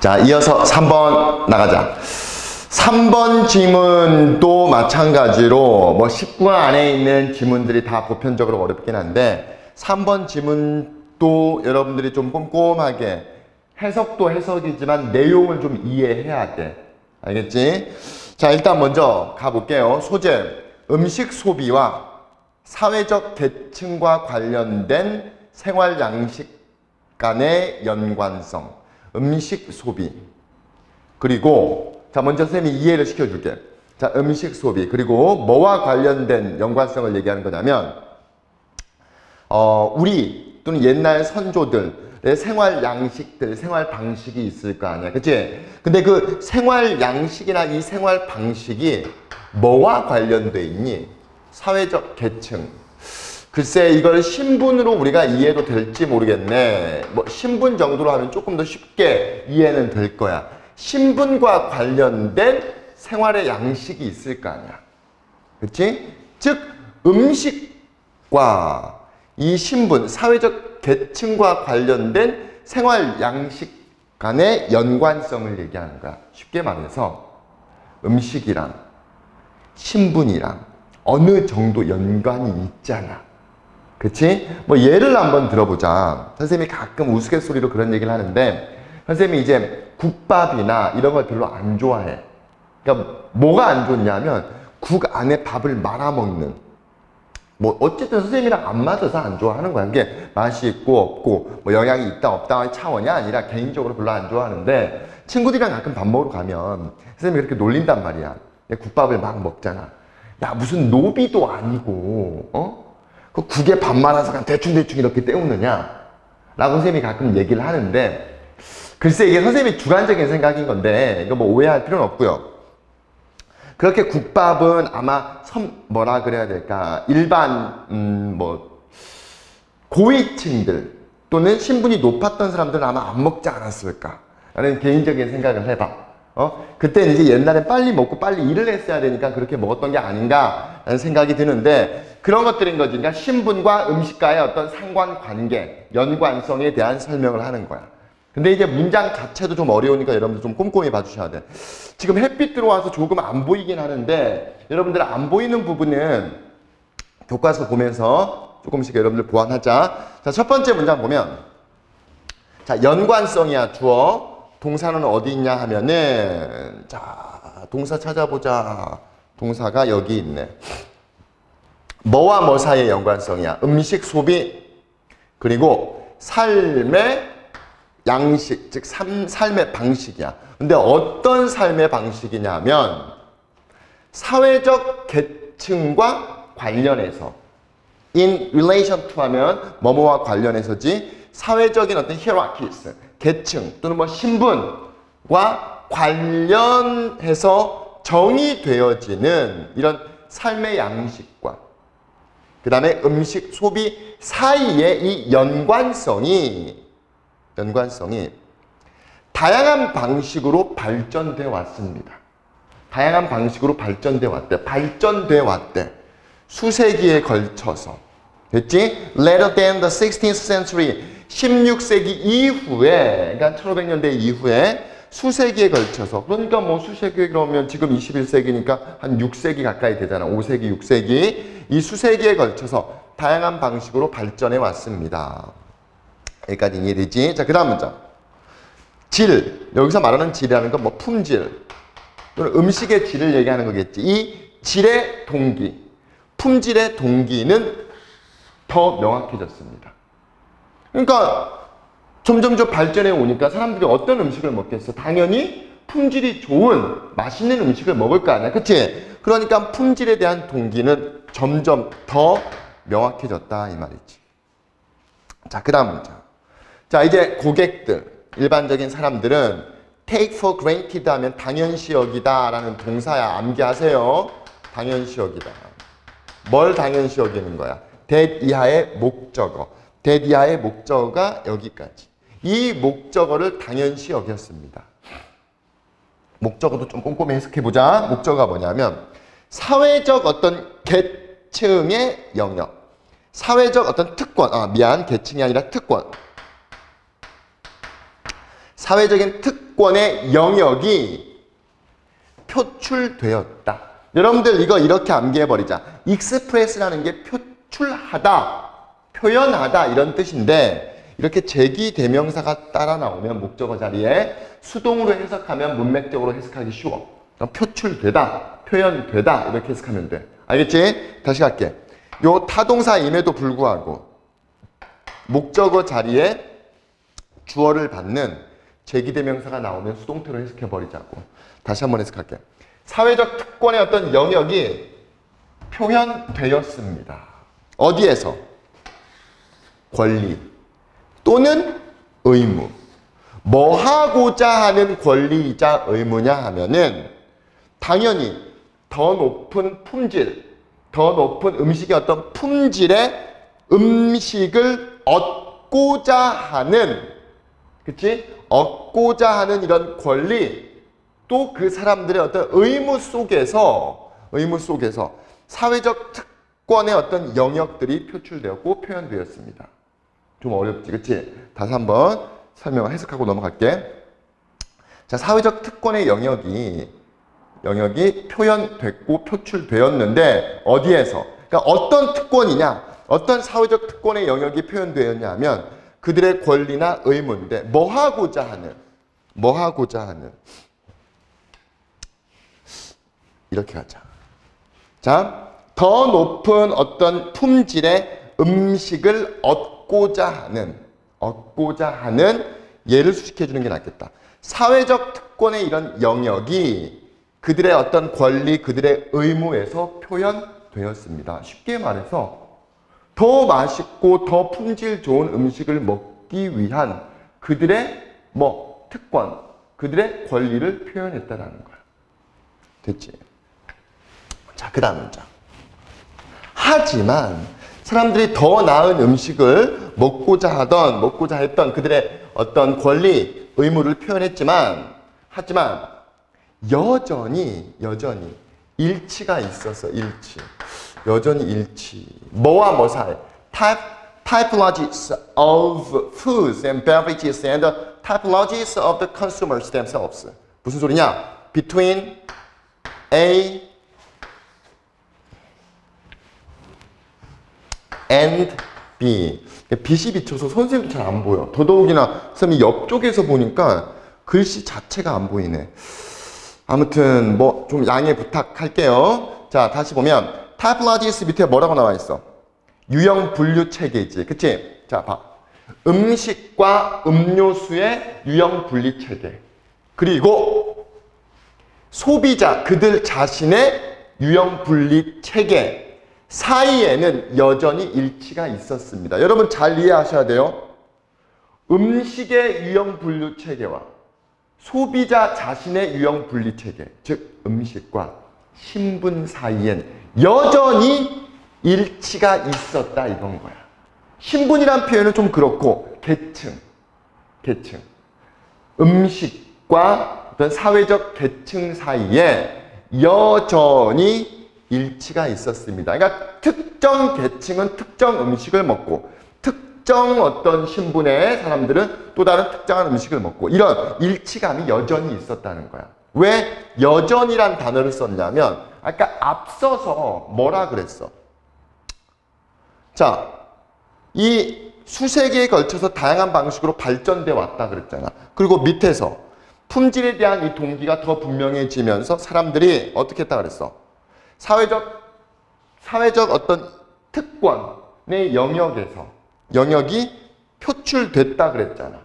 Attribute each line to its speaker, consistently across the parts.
Speaker 1: 자, 이어서 3번 나가자. 3번 지문도 마찬가지로 뭐 10권 안에 있는 지문들이 다 보편적으로 어렵긴 한데 3번 지문도 여러분들이 좀 꼼꼼하게 해석도 해석이지만 내용을 좀 이해해야 돼. 알겠지? 자, 일단 먼저 가볼게요. 소재, 음식 소비와 사회적 계층과 관련된 생활 양식 간의 연관성, 음식 소비. 그리고 자, 먼저 선생님이 이해를 시켜줄게. 자, 음식 소비. 그리고 뭐와 관련된 연관성을 얘기하는 거냐면 우리 또는 옛날 선조들의 생활 양식들, 생활 방식이 있을 거 아니야. 그치? 근데 그 생활 양식이나 이 생활 방식이 뭐와 관련돼 있니? 사회적 계층. 글쎄, 이걸 신분으로 우리가 이해도 될지 모르겠네. 뭐 신분 정도로 하면 조금 더 쉽게 이해는 될 거야. 신분과 관련된 생활의 양식이 있을 거 아니야. 그치? 즉, 음식과 이 신분, 사회적 계층과 관련된 생활 양식 간의 연관성을 얘기하는 거야. 쉽게 말해서 음식이랑 신분이랑 어느 정도 연관이 있잖아. 그치? 뭐 예를 한번 들어보자. 선생님이 가끔 우스갯소리로 그런 얘기를 하는데 선생님이 이제 국밥이나 이런 걸 별로 안 좋아해. 그러니까 뭐가 안 좋냐면 국 안에 밥을 말아먹는, 뭐 어쨌든 선생님이랑 안 맞아서 안 좋아하는 거야. 그게 맛이 있고 없고 뭐 영양이 있다 없다의 차원이 아니라 개인적으로 별로 안 좋아하는데 친구들이랑 가끔 밥 먹으러 가면 선생님이 그렇게 놀린단 말이야. 국밥을 막 먹잖아. 야, 무슨 노비도 아니고 그 국에 밥 말아서 그냥 대충대충 이렇게 때우느냐 라고 선생님이 가끔 얘기를 하는데, 글쎄 이게 선생님이 주관적인 생각인 건데 이거 뭐 오해할 필요는 없고요. 그렇게 국밥은 아마 뭐라 그래야 될까, 일반 뭐 고위층들 또는 신분이 높았던 사람들은 아마 안 먹지 않았을까 라는 개인적인 생각을 해봐. 그때는 이제 옛날에 빨리 먹고 빨리 일을 했어야 되니까 그렇게 먹었던 게 아닌가 라는 생각이 드는데, 그런 것들인 거지. 그러니까 신분과 음식과의 어떤 상관관계, 연관성에 대한 설명을 하는 거야. 근데 이제 문장 자체도 좀 어려우니까 여러분들 좀 꼼꼼히 봐주셔야 돼. 지금 햇빛 들어와서 조금 안 보이긴 하는데 여러분들 안 보이는 부분은 교과서 보면서 조금씩 여러분들 보완하자. 자, 첫 번째 문장 보면, 자, 연관성이야. 주어. 동사는 어디 있냐 하면은, 자, 동사 찾아보자. 동사가 여기 있네. 뭐와 뭐 사이의 연관성이야? 음식 소비, 그리고 삶의 양식, 즉 삶의 방식이야. 근데 어떤 삶의 방식이냐면 사회적 계층과 관련해서, in relation to 하면 뭐뭐와 관련해서지, 사회적인 어떤 hierarchies, 계층 또는 뭐 신분과 관련해서 정의되어지는 이런 삶의 양식과 그 다음에 음식 소비 사이의 이 연관성이 다양한 방식으로 발전돼 왔습니다. 다양한 방식으로 발전돼 왔대. 수세기에 걸쳐서. 됐지? Later than the 16th century, 16세기 이후에, 그러니까 1500년대 이후에 수세기에 걸쳐서, 그러니까 뭐 수세기 그러면 지금 21세기니까 한 6세기 가까이 되잖아. 5세기, 6세기. 이 수세기에 걸쳐서 다양한 방식으로 발전해 왔습니다. 여기까지 이해되지? 자, 그 다음 문장. 질. 여기서 말하는 질이라는 건 뭐 품질 또는 음식의 질을 얘기하는 거겠지. 이 질의 동기, 품질의 동기는 더 명확해졌습니다. 그러니까 점점 발전해 오니까 사람들이 어떤 음식을 먹겠어? 당연히 품질이 좋은 맛있는 음식을 먹을 거 아니야. 그치? 그러니까 품질에 대한 동기는 점점 더 명확해졌다 이 말이지. 자, 그 다음 문장. 자, 이제 고객들, 일반적인 사람들은 take for granted 하면 당연시 여기다 라는 동사야. 암기하세요. 당연시 여기다. 뭘 당연시 여기는 거야? that 이하의 목적어. that 이하의 목적어가 여기까지. 이 목적어를 당연시 여겼습니다. 목적어도 좀 꼼꼼히 해석해보자. 목적어가 뭐냐면 사회적 어떤 계층의 영역, 사회적 어떤 특권, 계층이 아니라 특권. 사회적인 특권의 영역이 표출되었다. 여러분들 이거 이렇게 암기해버리자. express라는 게 표출하다, 표현하다 이런 뜻인데 이렇게 제기대명사가 따라 나오면 목적어 자리에 수동으로 해석하면 문맥적으로 해석하기 쉬워. 그럼 표출되다, 표현되다 이렇게 해석하면 돼. 알겠지? 다시 갈게. 요 타동사임에도 불구하고 목적어 자리에 주어를 받는 제기대명사가 나오면 수동태로 해석해버리자고. 다시 한번 해석할게. 사회적 특권의 어떤 영역이 표현되었습니다. 어디에서? 권리 또는 의무. 뭐 하고자 하는 권리이자 의무냐 하면은 당연히 더 높은 품질, 더 높은 음식의 어떤 품질의 음식을 얻고자 하는, 그치? 얻고자 하는 이런 권리, 또 그 사람들의 어떤 의무 속에서 사회적 특권의 어떤 영역들이 표출되었고 표현되었습니다. 좀 어렵지, 그치? 다시 한번 설명을 해석하고 넘어갈게. 자, 사회적 특권의 영역이 표현됐고 표출되었는데 어디에서? 그러니까 어떤 특권이냐? 어떤 사회적 특권의 영역이 표현되었냐 하면 그들의 권리나 의무인데 뭐 하고자 하는 이렇게 가자. 자, 더 높은 어떤 품질의 음식을 얻고자 하는 예를 수식해 주는 게 낫겠다. 사회적 특권의 이런 영역이 그들의 어떤 권리, 그들의 의무에서 표현되었습니다. 쉽게 말해서 더 맛있고 더 품질 좋은 음식을 먹기 위한 그들의 특권, 그들의 권리를 표현했다라는 거야. 됐지? 자, 그 다음 문장. 하지만 사람들이 더 나은 음식을 먹고자 했던 그들의 어떤 권리, 의무를 표현했지만 하지만 여전히 일치가 있어서 여전히 일치. 뭐와 뭐 사이? Typologies of foods and beverages and the typologies of the consumers themselves. 무슨 소리냐? Between A and B. 빛이 비쳐서 선생님도 잘 안 보여. 더더욱이나 선생님이 옆쪽에서 보니까 글씨 자체가 안 보이네. 아무튼 좀 양해 부탁할게요. 자, 다시 보면 typologies 밑에 뭐라고 나와 있어? 유형 분류 체계지. 그치? 자, 봐. 음식과 음료수의 유형 분류 체계. 그리고 소비자, 그들 자신의 유형 분류 체계 사이에는 여전히 일치가 있었습니다. 여러분 잘 이해하셔야 돼요. 음식의 유형 분류 체계와 소비자 자신의 유형 분류 체계, 즉 음식과 신분 사이엔 여전히 일치가 있었다 이건 거야. 신분이란 표현은 좀 그렇고 계층. 음식과 어떤 사회적 계층 사이에 여전히 일치가 있었습니다. 그러니까 특정 계층은 특정 음식을 먹고 특정 어떤 신분의 사람들은 또 다른 특정한 음식을 먹고 이런 일치감이 여전히 있었다는 거야. 왜 여전이란 단어를 썼냐면 아까 앞서서 뭐라 그랬어? 자, 이 수세기에 걸쳐서 다양한 방식으로 발전돼 왔다 그랬잖아. 그리고 밑에서 품질에 대한 이 동기가 더 분명해지면서 사람들이 어떻게 했다 그랬어? 사회적 어떤 특권의 영역이 표출됐다 그랬잖아.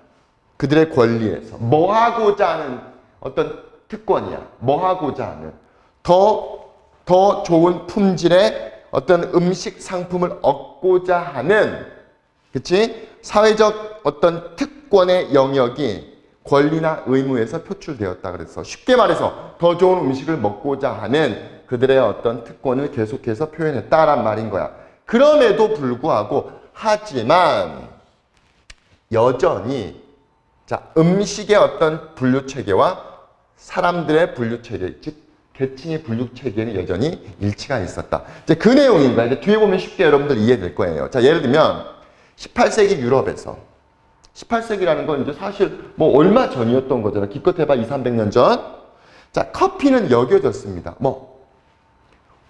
Speaker 1: 그들의 권리에서. 뭐 하고자 하는 어떤 특권이야. 뭐 하고자 하는. 더 좋은 품질의 어떤 음식 상품을 얻고자 하는, 그치? 사회적 어떤 특권의 영역이 권리나 의무에서 표출되었다 그랬어. 쉽게 말해서 더 좋은 음식을 먹고자 하는 그들의 어떤 특권을 계속해서 표현했다란 말인 거야. 그럼에도 불구하고 하지만 여전히 자, 음식의 어떤 분류체계와 사람들의 분류체계, 즉 계층의 분류체계는 여전히 일치가 있었다. 이제 그 내용인 거야. 이제 뒤에 보면 쉽게 여러분들 이해될 거예요. 자, 예를 들면 18세기 유럽에서 18세기라는 건 이제 사실 뭐 얼마 전이었던 거잖아. 기껏 해봐 200~300년 전. 자, 커피는 여겨졌습니다. 뭐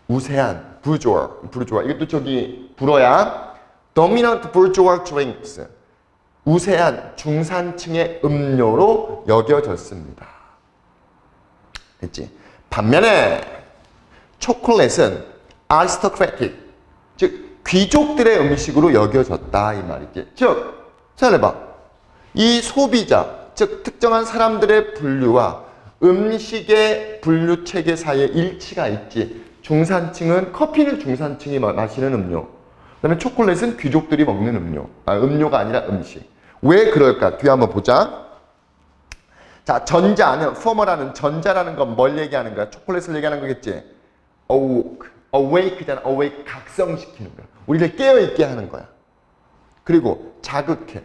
Speaker 1: 우세한 부르주아 이것도 저기 불어야 dominant bourgeois drinks 우세한 중산층의 음료로 여겨졌습니다. 됐지? 반면에 초콜릿은 aristocratic 즉 귀족들의 음식으로 여겨졌다 이 말이지. 즉 생각해봐. 이 소비자 즉 특정한 사람들의 분류와 음식의 분류 체계 사이에 일치가 있지. 중산층은 커피는 중산층이 마시는 음료. 그다음에 초콜릿은 귀족들이 먹는 음료. 음료가 아니라 음식. 왜 그럴까? 뒤에 한번 보자. 자, 전자는 former라는 전자라는 건 뭘 얘기하는 거야? 초콜릿을 얘기하는 거겠지. awake잖아. awake 각성시키는 거야. 우리를 깨어있게 하는 거야. 그리고 자극해.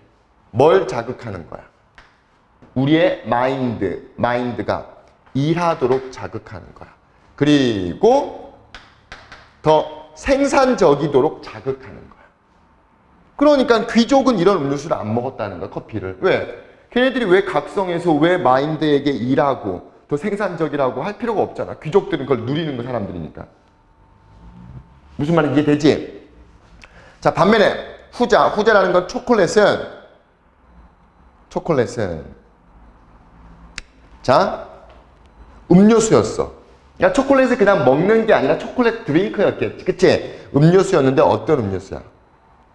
Speaker 1: 뭘 자극하는 거야? 우리의 마인드가 일하도록 자극하는 거야. 그리고 더 생산적이도록 자극하는 거야. 그러니까 귀족은 이런 음료수를 안 먹었다는 거야, 커피를. 왜? 걔네들이 왜 각성해서 왜 마인드에게 일하고 더 생산적이라고 할 필요가 없잖아. 귀족들은 그걸 누리는 거 사람들이니까. 무슨 말인지 이해되지? 자, 반면에 후자라는 건 초콜릿은 자, 음료수였어. 그러니까 초콜릿을 그냥 먹는 게 아니라 초콜릿 드링크였겠지. 그치? 음료수였는데 어떤 음료수야?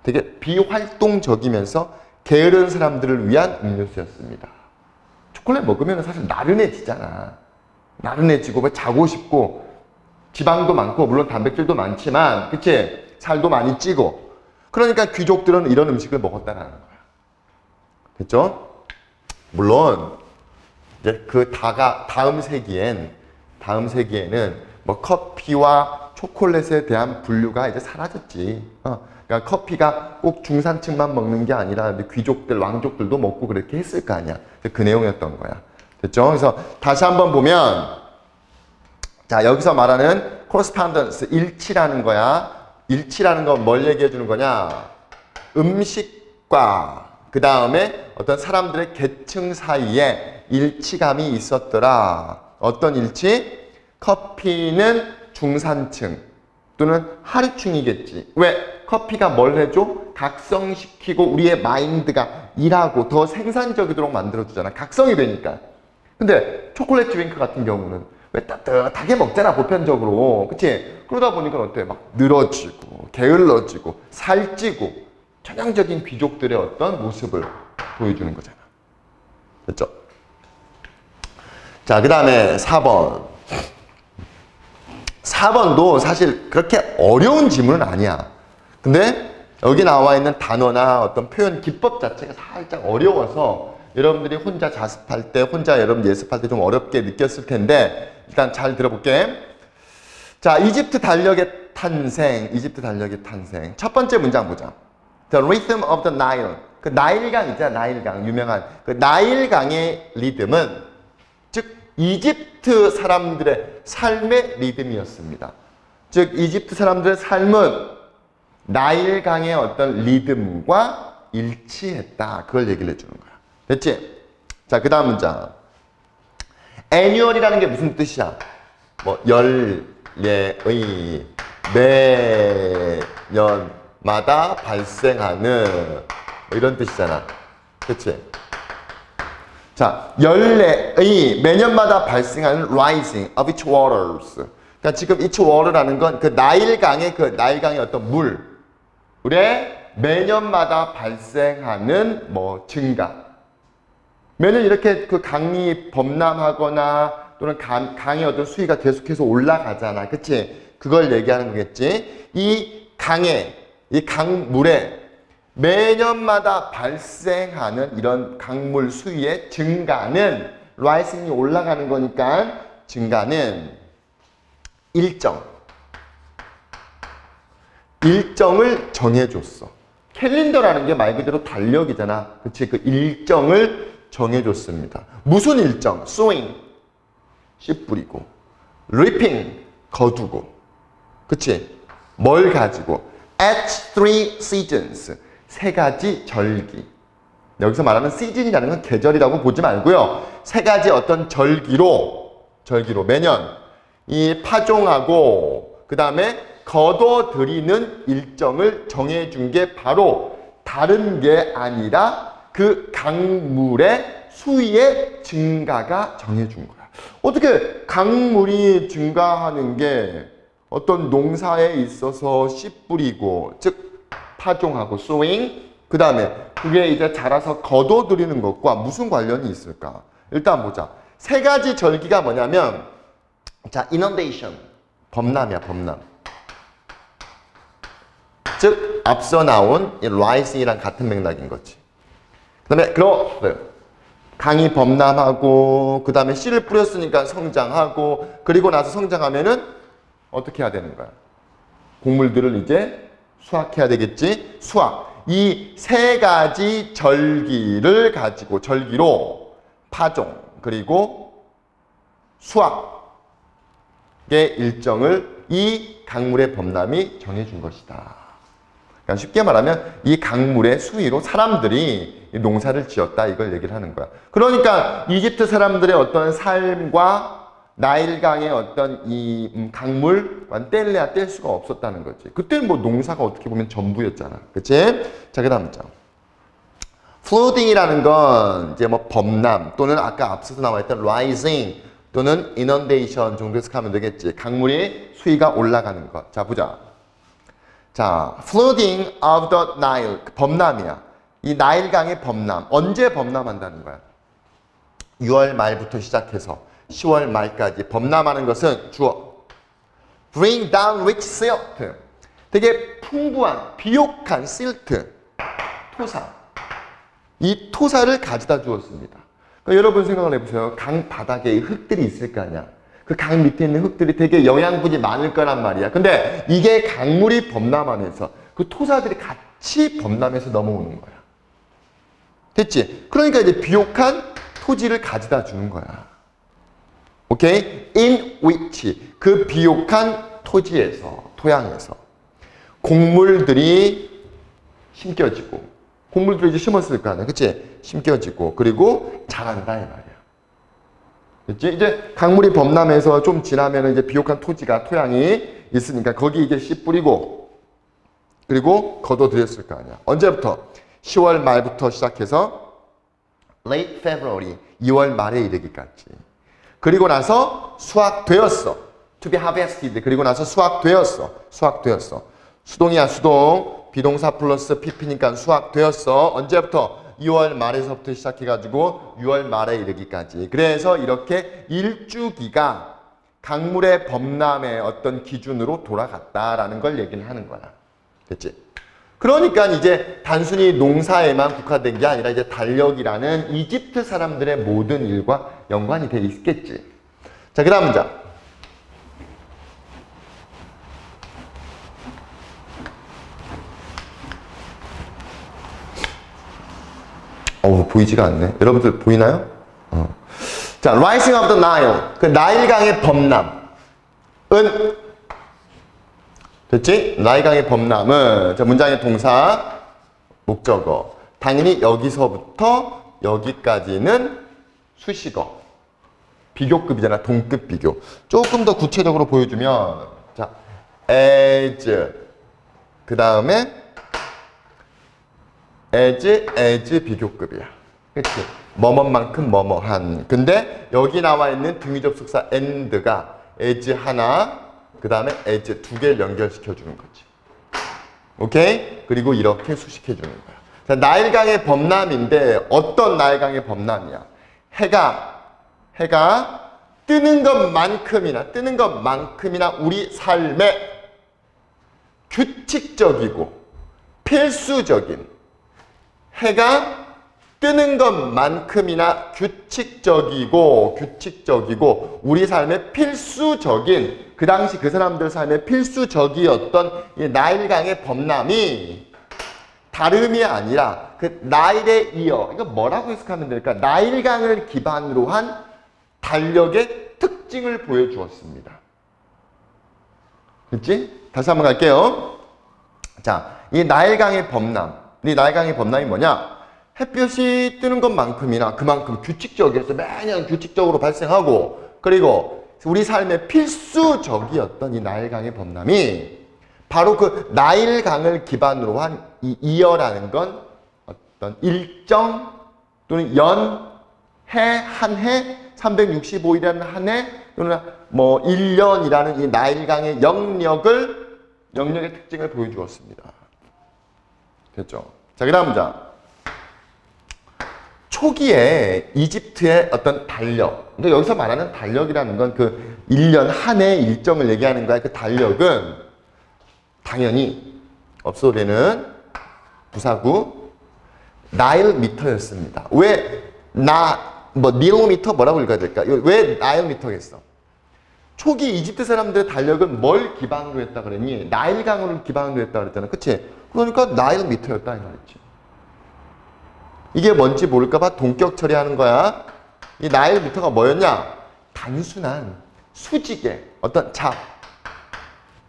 Speaker 1: 되게 비활동적이면서 게으른 사람들을 위한 음료수였습니다. 초콜릿 먹으면 사실 나른해지잖아. 나른해지고 뭐 자고 싶고 지방도 많고 물론 단백질도 많지만 그치? 살도 많이 찌고 그러니까 귀족들은 이런 음식을 먹었다라는 거야. 됐죠? 물론 이제 그 다음 세기에는 뭐 커피와 초콜릿에 대한 분류가 이제 사라졌지. 그러니까 커피가 꼭 중산층만 먹는 게 아니라 귀족들, 왕족들도 먹고 그렇게 했을 거 아니야. 그 내용이었던 거야. 됐죠? 그래서 다시 한번 보면 자, 여기서 말하는 correspondence, 일치라는 거야. 일치라는 건 뭘 얘기해 주는 거냐? 음식과 그 다음에 어떤 사람들의 계층 사이에 일치감이 있었더라. 어떤 일치? 커피는 중산층 또는 하류층이겠지. 왜? 커피가 뭘 해줘? 각성시키고 우리의 마인드가 일하고 더 생산적이도록 만들어주잖아. 각성이 되니까. 근데 초콜릿 드링크 같은 경우는 왜 따뜻하게 먹잖아, 보편적으로. 그치? 그러다 보니까 어때? 막 늘어지고, 게을러지고, 살찌고, 전형적인 귀족들의 어떤 모습을 보여주는 거잖아. 됐죠? 자, 그 다음에 4번. 4번도 사실 그렇게 어려운 지문은 아니야. 근데 여기 나와 있는 단어나 어떤 표현 기법 자체가 살짝 어려워서 여러분들이 혼자 자습할 때, 혼자 여러분 예습할 때 좀 어렵게 느꼈을 텐데 일단 잘 들어볼게. 자, 이집트 달력의 탄생. 첫 번째 문장 보자. The rhythm of the Nile. 그 나일강 있잖아, 나일강. 유명한. 그 나일강의 리듬은 즉 이집트 사람들의 삶의 리듬이었습니다. 즉 이집트 사람들의 삶은 나일강의 어떤 리듬과 일치했다. 그걸 얘기를 해주는 거야. 됐지? 자, 그 다음 문장. annual이라는 게 무슨 뜻이야? 뭐 연례의 매년마다 발생하는 뭐 이런 뜻이잖아. 그치? 자, 연례의 매년마다 발생하는 rising of its waters. 그러니까 지금 its water라는 건 그 나일강의 어떤 물에 매년마다 발생하는 뭐 증가. 매년 이렇게 그 강이 범람하거나 또는 강의 어떤 수위가 계속해서 올라가잖아. 그치? 그걸 얘기하는 거겠지. 이 강물에 매년마다 발생하는 이런 강물 수위의 증가는 rising이 올라가는 거니까 증가는 일정을 정해줬어. 캘린더라는 게 말 그대로 달력이잖아. 그치? 그 일정을 정해줬습니다. 무슨 일정? sowing, 씨 뿌리고, reaping, 거두고, 그치? 뭘 가지고? at 3 seasons, 3가지 절기. 여기서 말하는 시즌이라는 건 계절이라고 보지 말고요. 세 가지 어떤 절기로 매년 이 파종하고 그 다음에 거둬들이는 일정을 정해준 게 바로 다른 게 아니라 그 강물의 수위의 증가가 정해준 거야. 어떻게 강물이 증가하는 게 어떤 농사에 있어서 씨 뿌리고 즉 파종하고 sowing 그 다음에 그게 이제 자라서 거둬들이는 것과 무슨 관련이 있을까? 일단 보자. 세 가지 절기가 뭐냐면 자, inundation 범람이야, 범람. 즉 앞서 나온 이 rising이랑 같은 맥락인 거지. 그 다음에 강이 범람하고 그 다음에 씨를 뿌렸으니까 성장하고 그리고 나서 성장하면은 어떻게 해야 되는 거야? 곡물들을 이제 수확해야 되겠지? 수확. 이 세 가지 절기를 가지고 절기로 파종 그리고 수확의 일정을 이 강물의 범람이 정해준 것이다. 그러니까 쉽게 말하면 이 강물의 수위로 사람들이 농사를 지었다 이걸 얘기를 하는 거야. 그러니까 이집트 사람들의 어떤 삶과 나일강의 어떤 이 강물만 뗄래야 뗄 수가 없었다는 거지. 그때는 뭐 농사가 어떻게 보면 전부였잖아. 그치? 자, 그 다음 장. flooding이라는 건 이제 뭐 범람 또는 아까 앞서서 나와있던 rising 또는 inundation 정도 해석하면 되겠지. 강물의 수위가 올라가는 것. 자, 보자. 자, flooding of the Nile. 범람이야. 이 나일강의 범람. 언제 범람한다는 거야? 6월 말부터 시작해서 10월 말까지 범람하는 것은 주어. Bring down rich silt. 되게 풍부한, 비옥한 silt. 토사. 이 토사를 가져다 주었습니다. 그러니까 여러분 생각을 해보세요. 강 바닥에 흙들이 있을 거 아니야. 그 강 밑에 있는 흙들이 되게 영양분이 많을 거란 말이야. 근데 이게 강물이 범람하면서 그 토사들이 같이 범람해서 넘어오는 거야. 됐지? 그러니까 이제 비옥한 토지를 가져다 주는 거야. 오케이? In which 그 비옥한 토지에서, 토양에서 곡물들이 심겨지고 곡물들을 이제 심었을 거 아니야. 그치? 심겨지고 그리고 자란다 이 말이야. 그치? 이제 강물이 범람해서 좀 지나면 이제 비옥한 토지가, 토양이 있으니까 거기 이제 씨 뿌리고 그리고 거둬들였을 거 아니야. 언제부터? 10월 말부터 시작해서 late February, 2월 말에 이르기까지. 그리고 나서 수확되었어. To be harvested. 그리고 나서 수확되었어. 수확되었어. 수동이야, 수동. 비동사 플러스 pp니까 수확되었어. 언제부터? 2월 말에서부터 시작해가지고 6월 말에 이르기까지. 그래서 이렇게 일주기가 강물의 범람의 어떤 기준으로 돌아갔다라는 걸 얘기를 하는 거야. 됐지? 그러니까 이제 단순히 농사에만 국한된 게 아니라 이제 달력이라는 이집트 사람들의 모든 일과 연관이 돼 있겠지. 자, 그 다음 문장. 보이지가 않네. 여러분들 보이나요? 자, rising of the Nile. 그 나일강의 범람은 됐지? 나일강의 범람은 자, 문장의 동사, 목적어. 당연히 여기서부터 여기까지는 수식어. 비교급이잖아. 동급 비교. 조금 더 구체적으로 보여주면 자, as 그 다음에 as 비교급이야. 그치? 뭐뭐만큼 뭐뭐한. 근데 여기 나와 있는 등위 접속사 and가 as 하나, 그 다음에 as 두 개를 연결시켜 주는 거지. 오케이? 그리고 이렇게 수식해 주는 거야. 자, 나일강의 범람인데 어떤 나일강의 범람이야? 해가 뜨는 것만큼이나 우리 삶에 규칙적이고 필수적인 해가 뜨는 것만큼이나 규칙적이고 우리 삶의 필수적인 그 당시 그 사람들 삶의 필수적이었던 이 나일강의 범람이 다름이 아니라 그 나일에 이어 이거 뭐라고 해석하면 될까? 나일강을 기반으로 한 달력의 특징을 보여주었습니다. 그렇지? 다시 한번 갈게요. 자, 이 나일강의 범람. 이 나일강의 범람이 뭐냐? 햇볕이 뜨는 것만큼이나 그만큼 규칙적이어서 매년 규칙적으로 발생하고 그리고 우리 삶의 필수적이었던 이 나일강의 범람이 바로 그 나일강을 기반으로 한 이 이어라는 건 어떤 일정 또는 한 해, 365일이라는 한 해 또는 뭐 1년이라는 이 나일강의 영역의 특징을 보여주었습니다. 됐죠? 자, 그 다음 장. 초기에 이집트의 어떤 달력. 그러니까 여기서 말하는 달력이라는 건 그 1년 한 해의 일정을 얘기하는 거야. 그 달력은 당연히 업소되는 부사구 나일미터였습니다. 왜 닐미터 뭐라고 읽어야 될까? 왜 나일미터겠어? 초기 이집트 사람들의 달력은 뭘 기반으로 했다 그러니? 나일강을 기반으로 했다 그랬잖아. 그치? 그러니까 나일미터였다 이 말이지. 이게 뭔지 모를까봐 동격 처리하는 거야. 이 나일미터가 뭐였냐? 단순한 수직의 어떤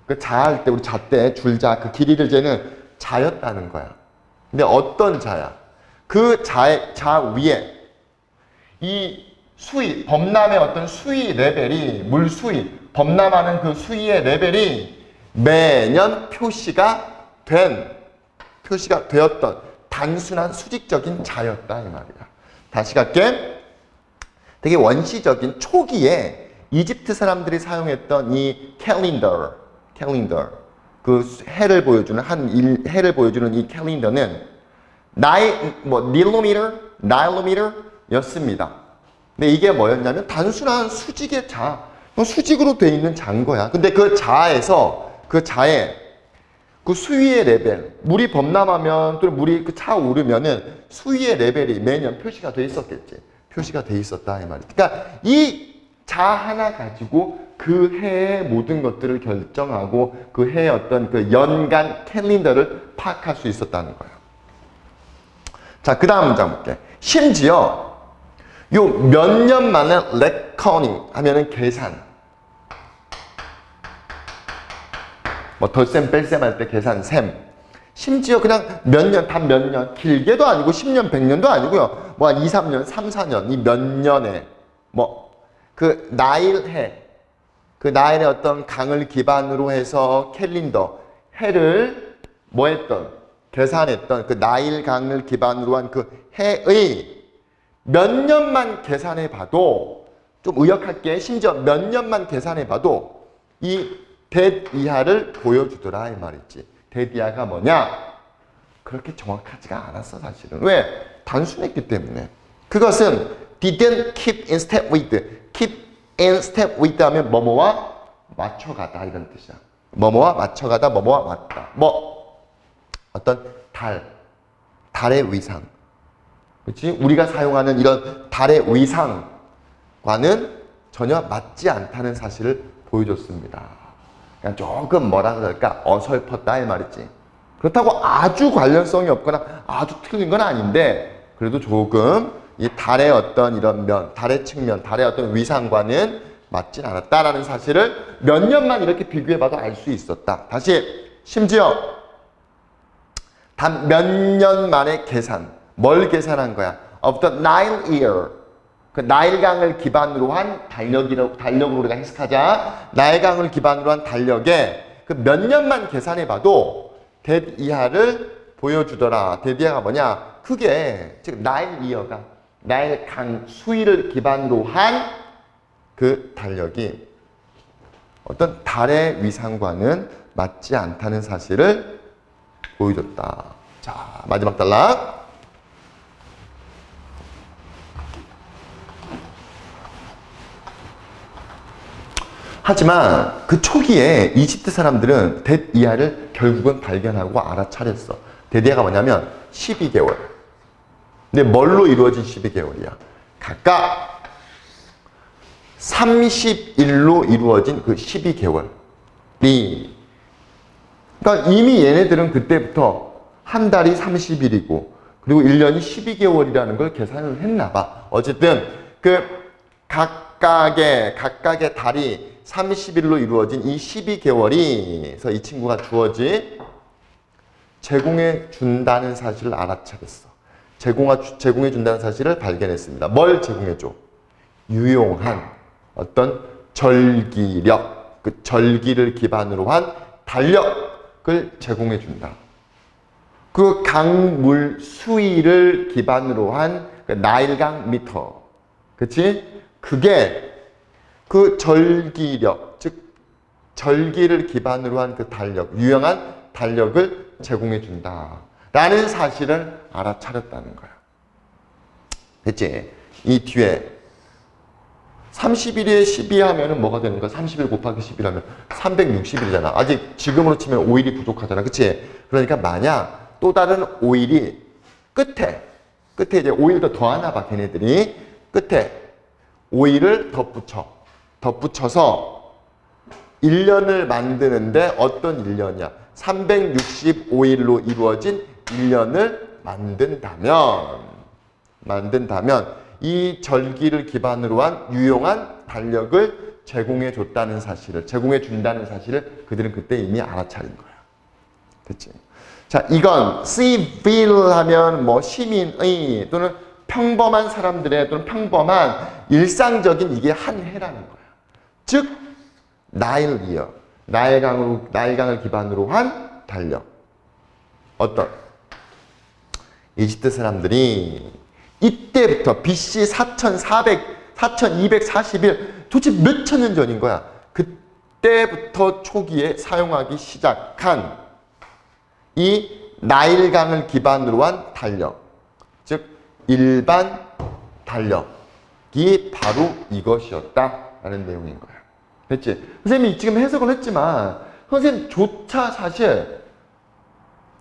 Speaker 1: 그 자할 때 우리 자 때 줄자 그 길이를 재는 자였다는 거야. 근데 어떤 자야? 그 자 위에 이 수위, 범람의 어떤 수위 레벨이, 물 수위, 범람하는 그 수위의 레벨이 매년 표시가 되었던 단순한 수직적인 자였다 이 말이야. 다시 갈게. 되게 원시적인 초기에 이집트 사람들이 사용했던 이 캘린더 그 해를 보여주는 해를 보여주는 이 캘린더는 나일로미터였습니다. 근데 이게 뭐였냐면 단순한 수직의 수직으로 돼 있는 자인 거야. 근데 그 자에 그 수위의 레벨, 물이 범람하면 또 물이 차오르면은 수위의 레벨이 매년 표시가 돼 있었겠지. 표시가 돼 있었다 이 말이지. 그러니까 이 자 하나 가지고 그 해의 모든 것들을 결정하고 그 해의 어떤 그 연간 캘린더를 파악할 수 있었다는 거야. 자, 그 다음 문장 볼게. 심지어 요 몇 년 만에 레커닝 하면은 계산. 뭐 덧셈 뺄셈 할 때 계산 셈. 심지어 그냥 몇 년, 길게도 아니고 10년, 100년도 아니고요. 뭐 한 2, 3년, 3, 4년 이 몇 년에 뭐 그 나일의 어떤 강을 기반으로 해서 캘린더 해를 계산했던 그 나일 강을 기반으로 한 그 해의 몇 년만 계산해 봐도 좀 의역할게. 심지어 몇 년만 계산해 봐도 이 대이하를 보여주더라 이 말이지. 대이하가 뭐냐? 그렇게 정확하지가 않았어 사실은. 왜? 단순했기 때문에. 그것은 didn't keep in step with. keep in step with 하면 뭐뭐와 맞춰가다 이런 뜻이야. 뭐뭐와 맞춰가다, 뭐뭐와 맞다. 뭐 어떤 달의 위상. 그렇지? 우리가 사용하는 이런 달의 위상과는 전혀 맞지 않다는 사실을 보여줬습니다. 그냥 조금 뭐라 그럴까? 어설펐다 이 말이지. 그렇다고 아주 관련성이 없거나 아주 틀린 건 아닌데 그래도 조금 이 달의 어떤 이런 달의 측면, 달의 어떤 위상과는 맞진 않았다라는 사실을 몇 년만 이렇게 비교해봐도 알 수 있었다. 다시 심지어 단 몇 년 만의 계산. 뭘 계산한 거야? Of the Nile year. 그 나일강을 기반으로 한 달력으로 우리가 해석하자. 나일강을 기반으로 한 달력에 그 몇 년만 계산해봐도 대이하를 보여주더라. 대이하가 뭐냐? 그게 즉 나일강 수위를 기반으로 한 그 달력이 어떤 달의 위상과는 맞지 않다는 사실을 보여줬다. 자, 마지막 단락. 하지만 그 초기에 이집트 사람들은 대이하를 결국은 발견하고 알아차렸어. 대이하가 뭐냐면 12개월. 근데 뭘로 이루어진 12개월이야? 각각 30일로 이루어진 그 12개월이. 그러니까 이미 얘네들은 그때부터 한 달이 30일이고 그리고 1년이 12개월이라는 걸 계산을 했나 봐. 어쨌든 그 각각의 달이 30일로 이루어진 이 12개월이 이 친구가 제공해 준다는 사실을 알아차렸어. 제공해 준다는 사실을 발견했습니다. 뭘 제공해 줘? 유용한 어떤 절기력, 그 절기를 기반으로 한 달력을 제공해 준다. 그 강물 수위를 기반으로 한 나일강 미터. 그치? 그게 그 절기력, 즉 절기를 기반으로 한 그 달력, 유용한 달력을 제공해 준다. 라는 사실을 알아차렸다는 거야. 됐지? 이 뒤에 31에 12 하면은 뭐가 되는 거야? 31 곱하기 11 하면 360일이잖아. 아직 지금으로 치면 5일이 부족하잖아. 그치? 그러니까 만약 또 다른 5일이 끝에 이제 5일 더 더하나 봐, 걔네들이. 끝에 5일을 덧붙여서 1년을 만드는데 어떤 1년이야? 365일로 이루어진 1년을 만든다면 이 절기를 기반으로 한 유용한 달력을 제공해 준다는 사실을 그들은 그때 이미 알아차린 거야. 됐지? 자, 이건 civil 하면 뭐 시민의 또는 평범한 사람들의 또는 평범한 일상적인 이게 한 해라는 거야. 즉 나일이요. 나일강을 기반으로 한 달력. 어떤 이집트 사람들이 이때부터 BC 4240일 도대체 몇천 년 전인 거야. 그때부터 초기에 사용하기 시작한 이 나일강을 기반으로 한 달력, 즉 일반 달력이 바로 이것이었다라는 내용인 거야. 됐지? 선생님이 지금 해석을 했지만 선생님조차 사실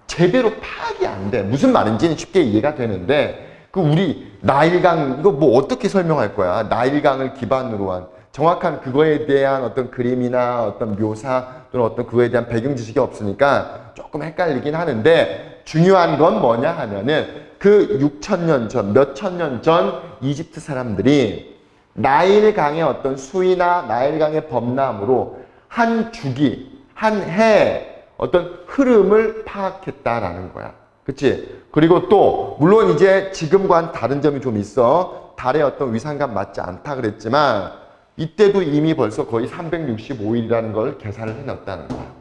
Speaker 1: 제대로 파악이 안 돼. 무슨 말인지는 쉽게 이해가 되는데 그 우리 나일강 이거 뭐 어떻게 설명할 거야? 나일강을 기반으로 한 정확한 그거에 대한 어떤 그림이나 어떤 묘사 또는 어떤 그거에 대한 배경 지식이 없으니까 조금 헷갈리긴 하는데 중요한 건 뭐냐 하면은 그 6,000년 전, 몇천 년 전 이집트 사람들이 나일강의 어떤 수위나 나일강의 범람으로 한 주기, 한 해 어떤 흐름을 파악했다라는 거야. 그치? 그리고 또 물론 이제 지금과는 다른 점이 좀 있어. 달의 어떤 위상감 맞지 않다 그랬지만 이때도 이미 벌써 거의 365일이라는 걸 계산을 해놨다는 거야.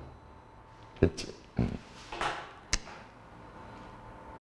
Speaker 1: 됐지?